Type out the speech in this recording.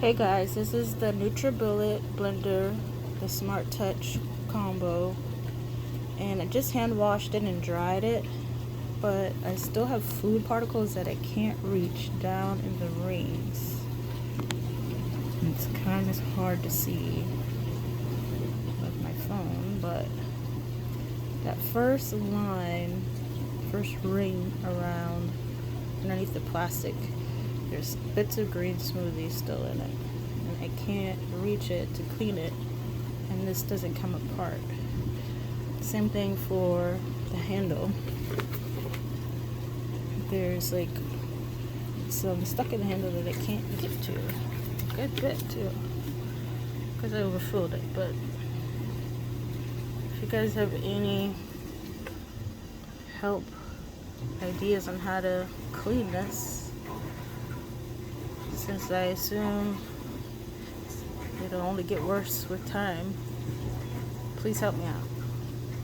Hey guys, this is the nutribullet blender, the Smart Touch combo, and I just hand washed it and dried it, but I still have food particles that I can't reach down in the rings. It's kind of hard to see with my phone, but that first ring around underneath the plastic, there's bits of green smoothie still in it, and I can't reach it to clean it, and this doesn't come apart. Same thing for the handle. There's like some stuck in the handle that I can't get to. A good bit too, because I overfilled it. But if you guys have any help, ideas on how to clean this, since I assume it'll only get worse with time, please help me out.